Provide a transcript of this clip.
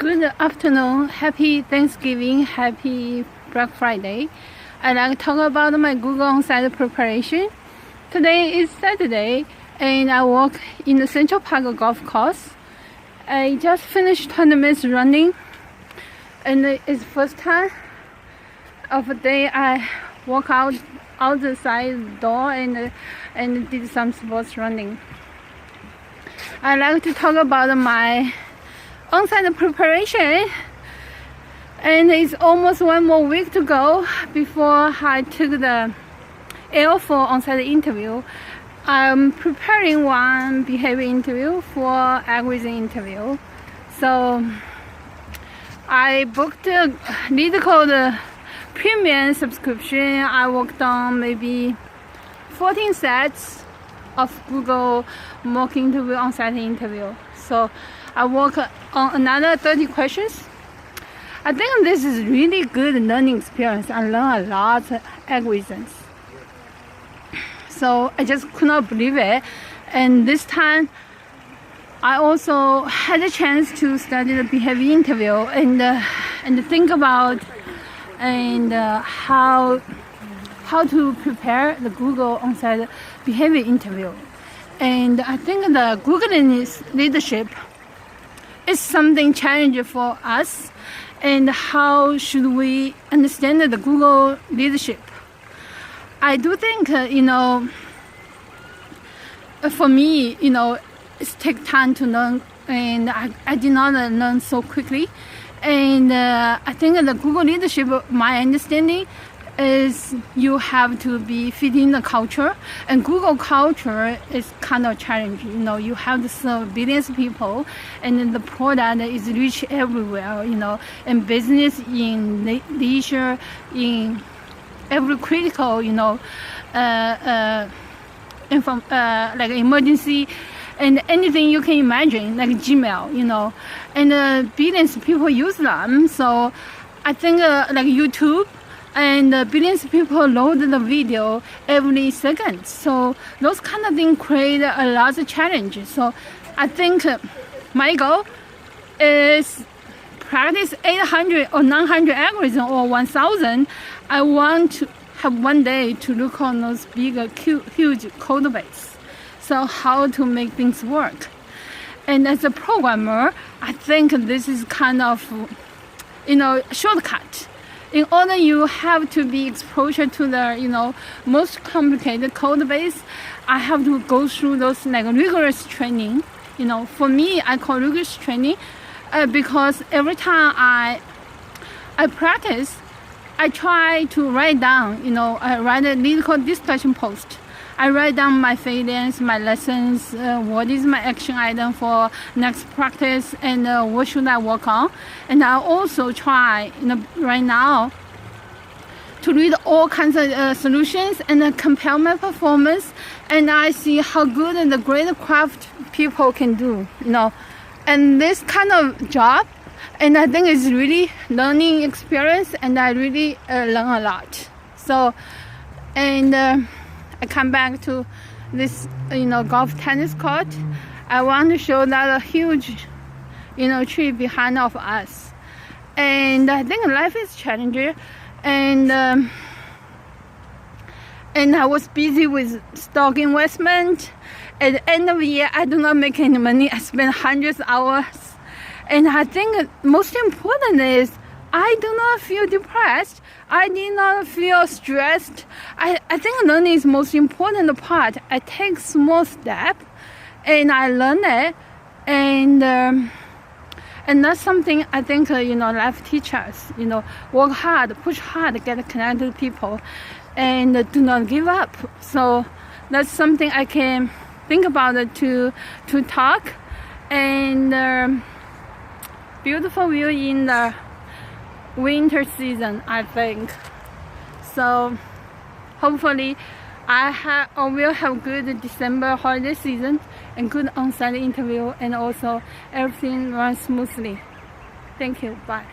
Good afternoon, happy Thanksgiving, happy Black Friday. I'd like to talk about my Google Onsite preparation. Today is Saturday and I walk in the Central Park golf course. I just finished 20 minutes running and it's first time of the day I walk out the side door and did some sports running. I'd like to talk about my Onsite preparation, and it's almost one more week to go before I took the L4 Onsite interview. I'm preparing one behavior interview for algorithm interview. So I booked a Leetcode premium subscription. I worked on maybe 14 sets of Google mock interview Onsite interview. So I work on another 30 questions. I think this is really good learning experience. I learn a lot of algorithms. So I just could not believe it. And this time, I also had a chance to study the behavior interview and think about how to prepare the Google Onsite behavior interview. And I think the Google leadership is something challenging for us, and how should we understand the Google leadership? I do think, for me, it takes time to learn, and I did not learn so quickly. And I think the Google leadership, my understanding, is you have to be fitting the culture, and Google culture is kind of challenging. You have to serve billions of people, and then the product is reach everywhere. In business, in leisure, in every critical, like emergency, and anything you can imagine, like Gmail, and billions of people use them. So I think like YouTube. And billions of people load the video every second. So those kind of things create a lot of challenges. So I think my goal is practice 800 or 900 algorithms or 1,000. I want to have one day to look on those big, huge code base. So how to make things work. And as a programmer, I think this is kind of, shortcut. In order you have to be exposure to the most complicated code base, I have to go through those like rigorous training. For me, I call rigorous training because every time I practice, I try to write down. I write a Leetcode discussion post. I write down my failures, my lessons, what is my action item for next practice, and what should I work on. And I also try, right now, to read all kinds of solutions and compare my performance, and I see how good and the great craft people can do. And this kind of job, and I think it's really learning experience, and I really learn a lot. So, and I come back to this, golf tennis court. I want to show that a huge, tree behind of us. And I think life is challenging. And I was busy with stock investment. At the end of the year, I do not make any money. I spend hundreds of hours. And I think most important is I do not feel depressed. I did not feel stressed. I think learning is most important part. I take small step, and I learn it, and that's something I think life teaches. Work hard, push hard, get connected to people, and do not give up. So that's something I can think about to talk, and beautiful view in the winter season, I think. So hopefully I will have good December holiday season and good on-site interview, and also everything runs smoothly. Thank you. Bye.